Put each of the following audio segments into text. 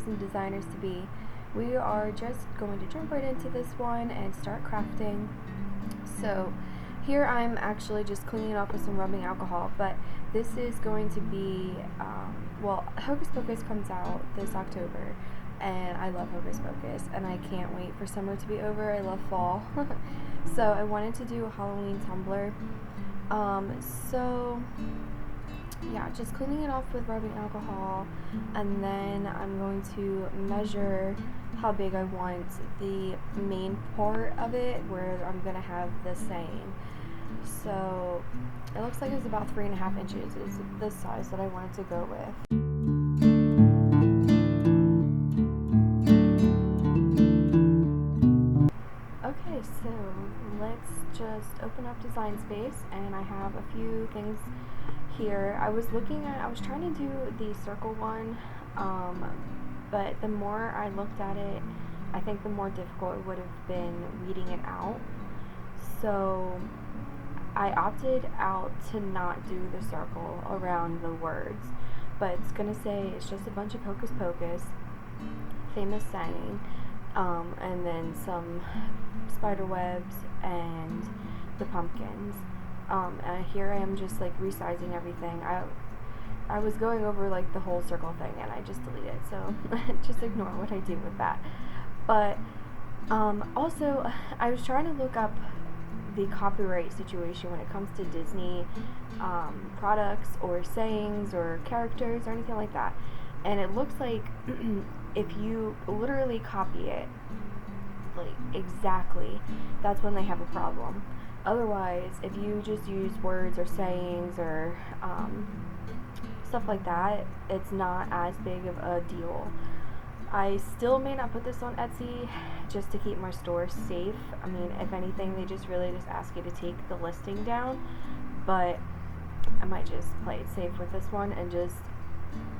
and designers to be, we are just going to jump right into this one and start crafting. So here I'm actually just cleaning it off with some rubbing alcohol, but this is going to be, well, Hocus Pocus comes out this October, and I love Hocus Pocus, and I can't wait for summer to be over. I love fall. So I wanted to do a Halloween tumbler. So yeah, just cleaning it off with rubbing alcohol, and then I'm going to measure how big I want the main part of it where I'm going to have the saying. So it looks like it's about 3.5 inches is the size that I wanted to go with. Okay, so let's just open up Design Space, and I have a few things here. I was trying to do the circle one, but the more I looked at it, I think the more difficult it would have been reading it out. So I opted out to not do the circle around the words, but it's gonna say it's just a bunch of Hocus Pocus, famous saying, and then some spider webs and the pumpkins. And here I am just like resizing everything. I was going over like the whole circle thing and I just deleted it, so just ignore what I do with that. But also I was trying to look up the copyright situation when it comes to Disney products or sayings or characters or anything like that, and it looks like if you literally copy it like exactly, that's when they have a problem. Otherwise, if you just use words or sayings or stuff like that, it's not as big of a deal. I still may not put this on Etsy just to keep my store safe. I mean, if anything, they just really just ask you to take the listing down, but I might just play it safe with this one and just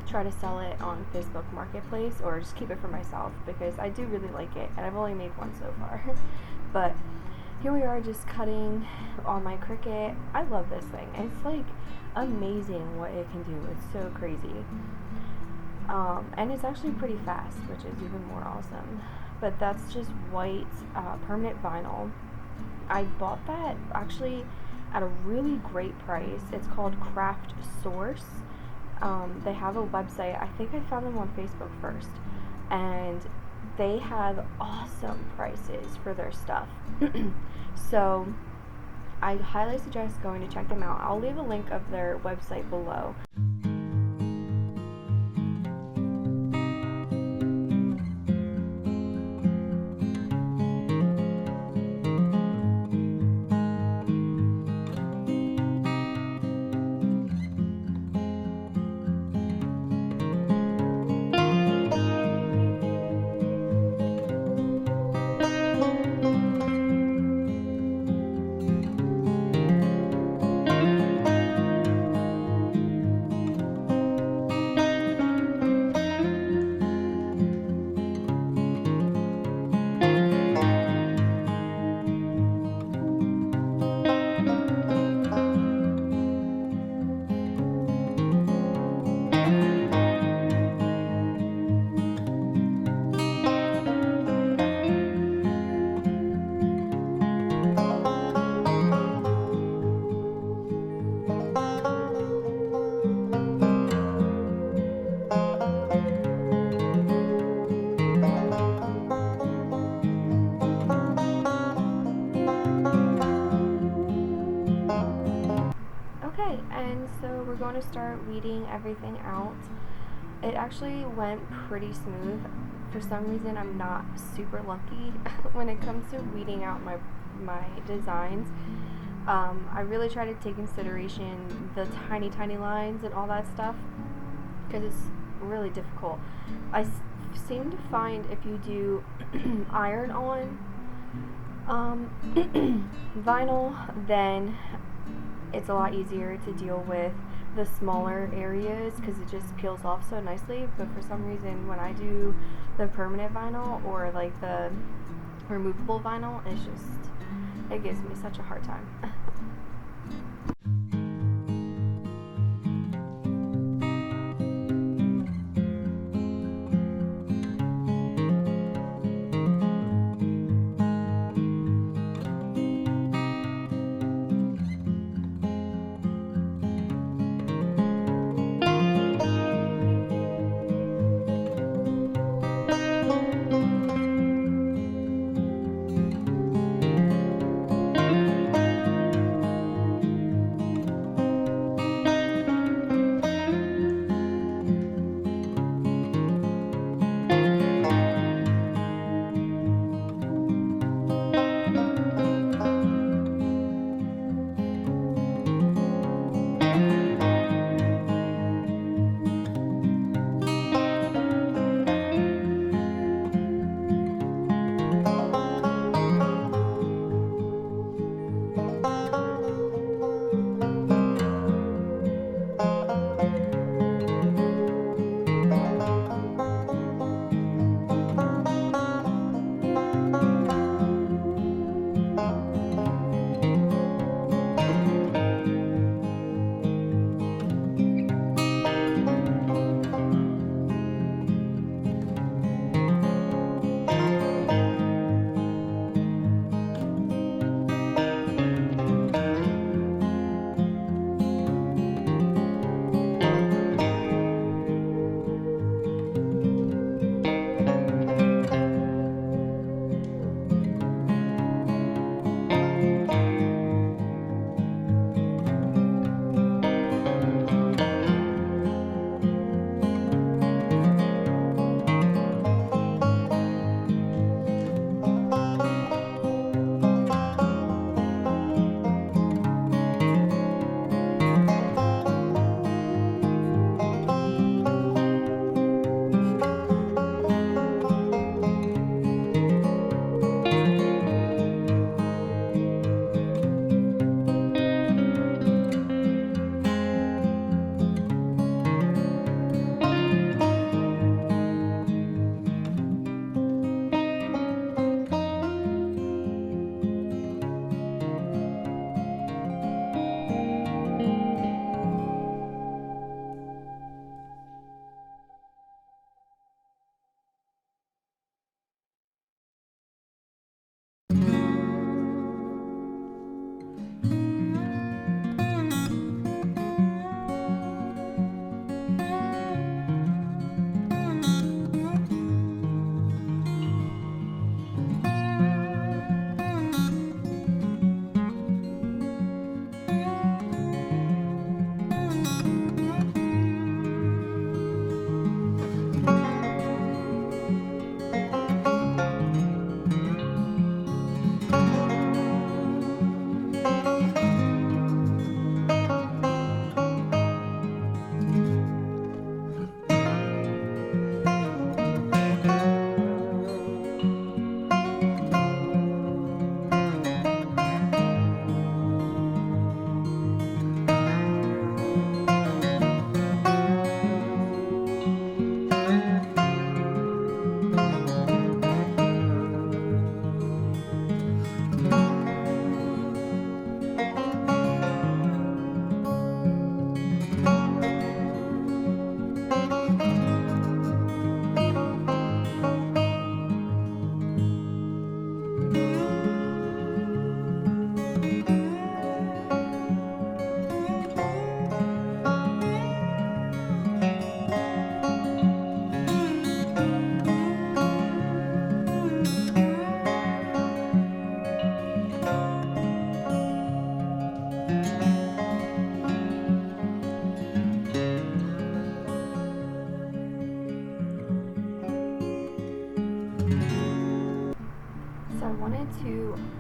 try to sell it on Facebook Marketplace, or just keep it for myself because I do really like it, and I've only made one so far. But here we are just cutting on my Cricut. I love this thing. It's like amazing what it can do. It's so crazy. And it's actually pretty fast, which is even more awesome. But that's just white permanent vinyl. I bought that actually at a really great price. It's called Craft Source. They have a website. I think I found them on Facebook first, and they have awesome prices for their stuff. So I highly suggest going to check them out. I'll leave a link of their website below. Okay, and so we're going to start weeding everything out. It actually went pretty smooth. For some reason, I'm not super lucky when it comes to weeding out my designs. I really try to take consideration the tiny lines and all that stuff because it's really difficult. I seem to find if you do iron on vinyl, then it's a lot easier to deal with the smaller areas because it just peels off so nicely. But for some reason, when I do the permanent vinyl or like the removable vinyl, it gives me such a hard time.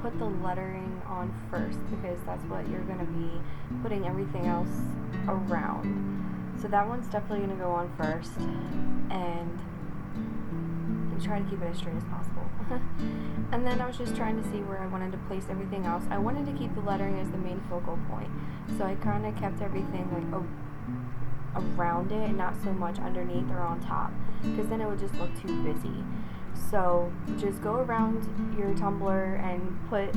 put the lettering on first because that's what you're going to be putting everything else around. So that one's definitely going to go on first, and try to keep it as straight as possible. And then I was just trying to see where I wanted to place everything else. I wanted to keep the lettering as the main focal point, so I kind of kept everything like around it and not so much underneath or on top, because then it would just look too busy. So just go around your tumbler and put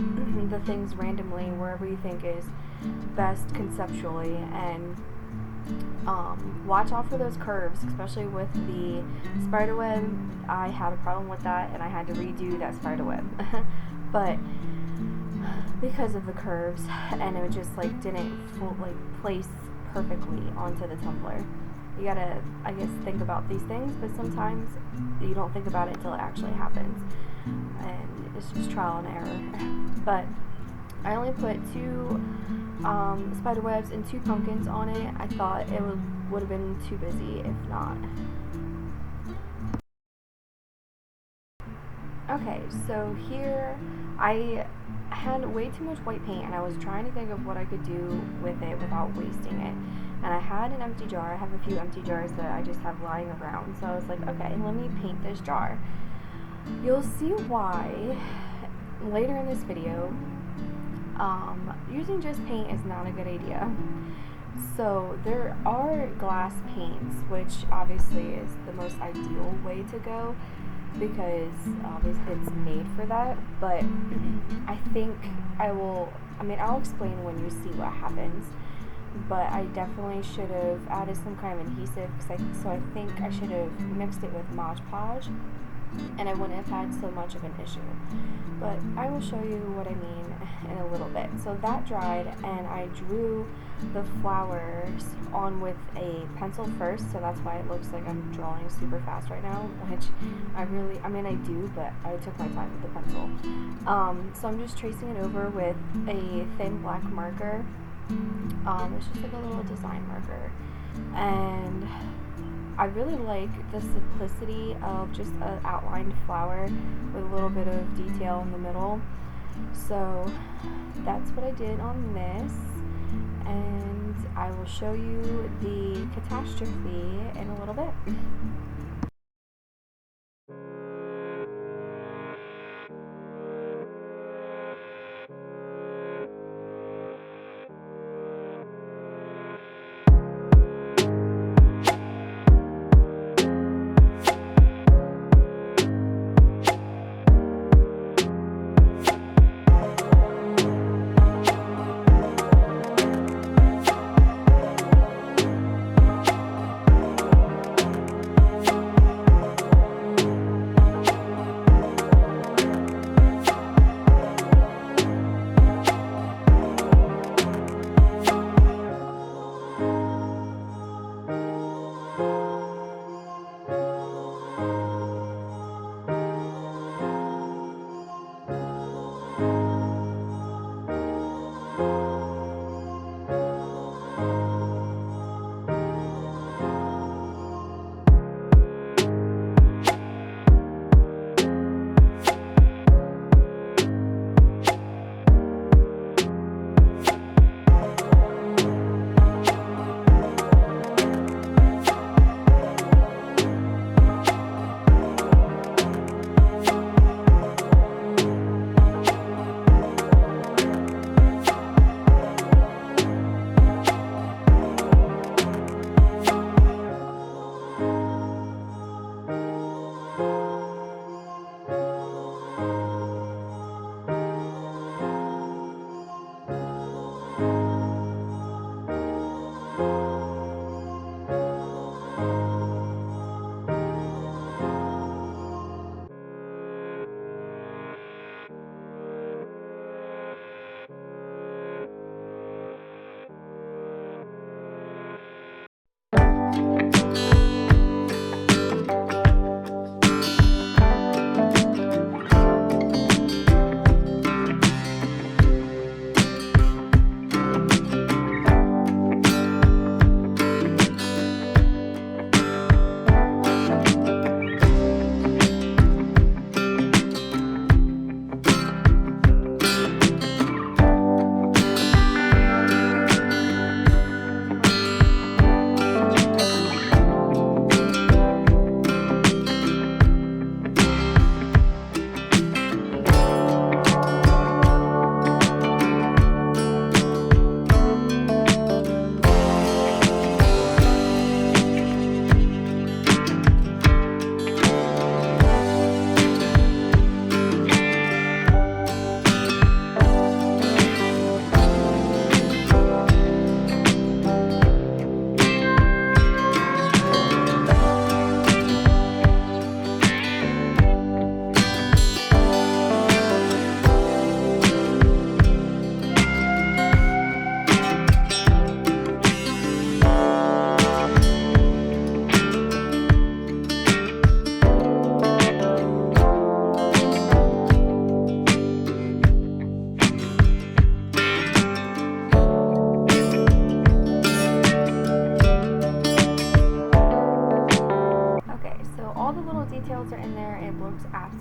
the things randomly wherever you think is best conceptually, and watch out for those curves, especially with the spider web. I had a problem with that and I had to redo that spider web but because of the curves, and it just like didn't place perfectly onto the tumbler. You gotta, I guess, think about these things, but sometimes you don't think about it until it actually happens, and it's just trial and error. But I only put 2 spider webs and 2 pumpkins on it. I thought it would have been too busy if not. Okay, so here I had way too much white paint, and I was trying to think of what I could do with it without wasting it. And I had an empty jar. I have a few empty jars that I just have lying around. So I was like, okay, let me paint this jar. You'll see why later in this video. Using just paint is not a good idea. So there are glass paints, which obviously is the most ideal way to go because obviously it's made for that. But I think I'll explain when you see what happens. But I definitely should have added some kind of adhesive, so I think I should have mixed it with Mod Podge, and I wouldn't have had so much of an issue. But I will show you what I mean in a little bit. So that dried, and I drew the flowers on with a pencil first, so that's why it looks like I'm drawing super fast right now, which I do, but I took my time with the pencil. So I'm just tracing it over with a thin black marker. It's just like a little design marker, and I really like the simplicity of just an outlined flower with a little bit of detail in the middle. So that's what I did on this, and I will show you the catastrophe in a little bit.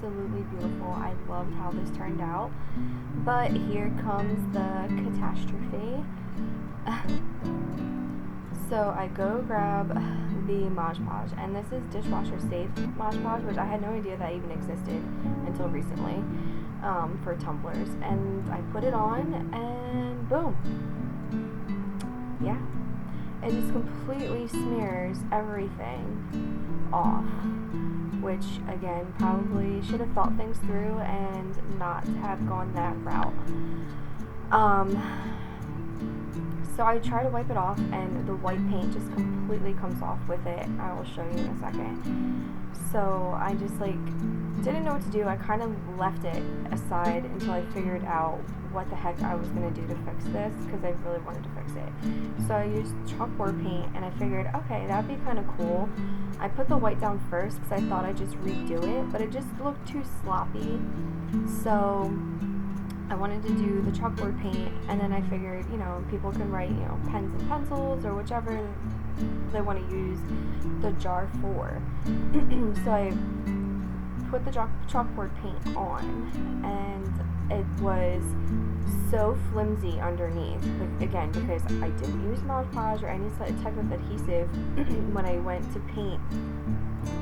absolutely beautiful. I loved how this turned out. But here comes the catastrophe. So I go grab the Mod Podge, and this is dishwasher safe Mod Podge, which I had no idea that even existed until recently, for tumblers. And I put it on, and boom. Yeah. It just completely smears everything off, which again probably should have thought things through and not have gone that route. So I try to wipe it off, and the white paint just completely comes off with it. I will show you in a second. So I just didn't know what to do. I kind of left it aside until I figured out what the heck I was going to do to fix this, because I really wanted to fix it. So I used chalkboard paint, and I figured, okay, that'd be kind of cool. I put the white down first because I thought I'd just redo it, but it just looked too sloppy. So I wanted to do the chalkboard paint, and then I figured, people can write, pens and pencils or whichever they want to use the jar for. So I put the chalkboard paint on, and it was so flimsy underneath, again, because I didn't use Mod Podge or any type of adhesive when I went to paint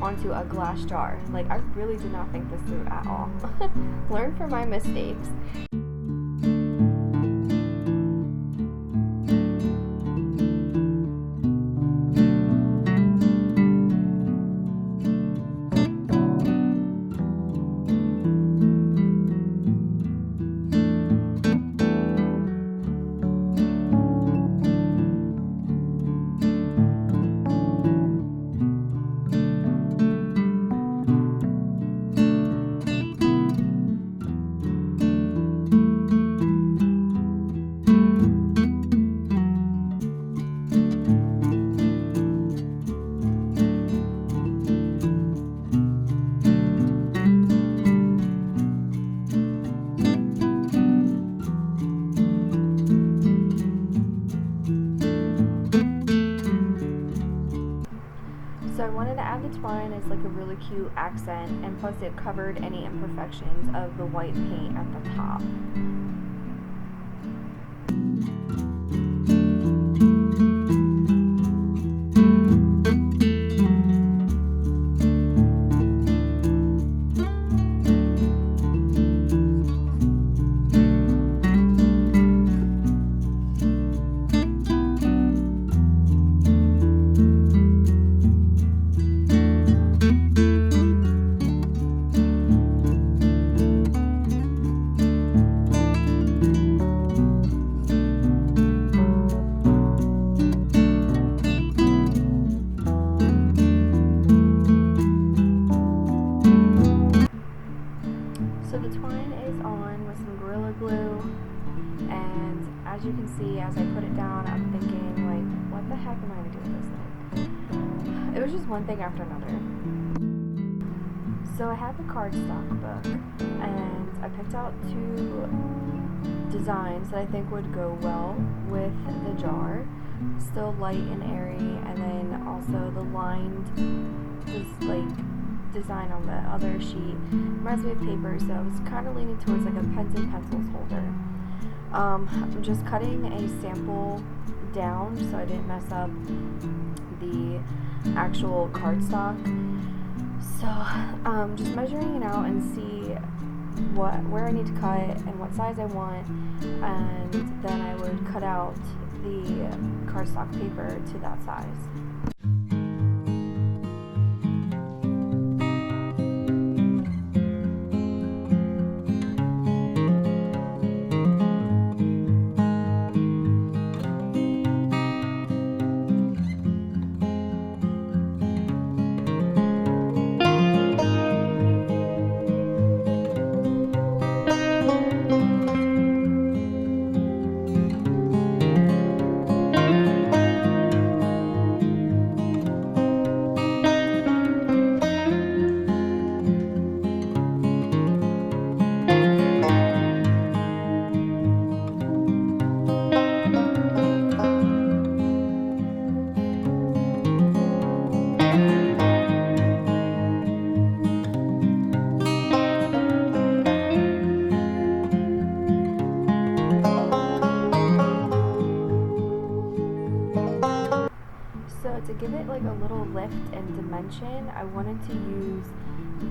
onto a glass jar. I really did not think this through at all. Learn from my mistakes. So I wanted to add the twine as a really cute accent, and plus it covered any imperfections of the white paint at the top. As you can see, as I put it down, I'm thinking, what the heck am I going to do with this thing? It was just one thing after another. So I have a cardstock book, and I picked out 2 designs that I think would go well with the jar. Still light and airy, and then also the lined design on the other sheet reminds me of paper, so I was kind of leaning towards a pens and pencils holder. I'm just cutting a sample down so I didn't mess up the actual cardstock. So just measuring it out and see where I need to cut and what size I want, and then I would cut out the cardstock paper to that size. but to give it like a little lift and dimension, I wanted to use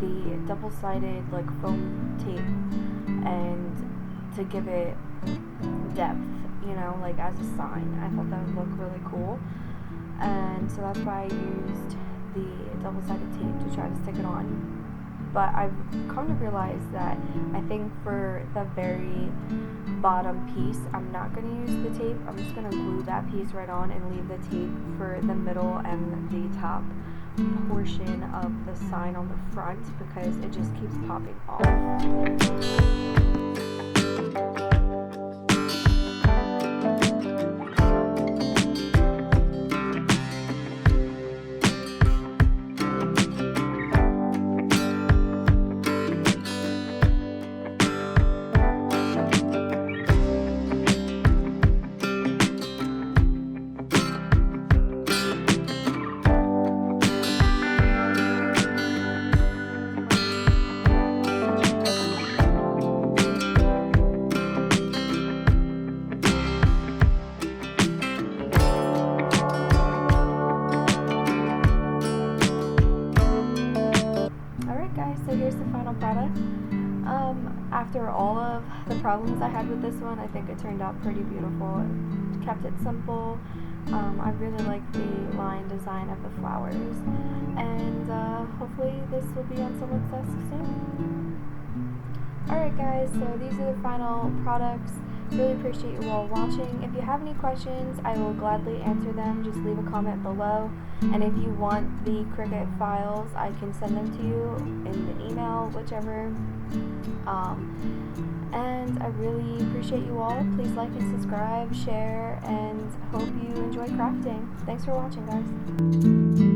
the double-sided like foam tape and to give it depth, you know, like as a sign. I thought that would look really cool, and so that's why I used the double-sided tape to try to stick it on. But I've come to realize that I think for the very bottom piece, I'm not going to use the tape. I'm just going to glue that piece right on and leave the tape for the middle and the top portion of the sign on the front, because it just keeps popping off. So here's the final product. After all of the problems I had with this one, I think it turned out pretty beautiful. It kept it simple. I really like the line design of the flowers, and hopefully this will be on someone's desk soon. Alright guys, so these are the final products. Really appreciate you all watching. If you have any questions, I will gladly answer them. Just leave a comment below. And if you want the Cricut files, I can send them to you in the email, whichever. And I really appreciate you all. Please like and subscribe, share, and hope you enjoy crafting. Thanks for watching, guys.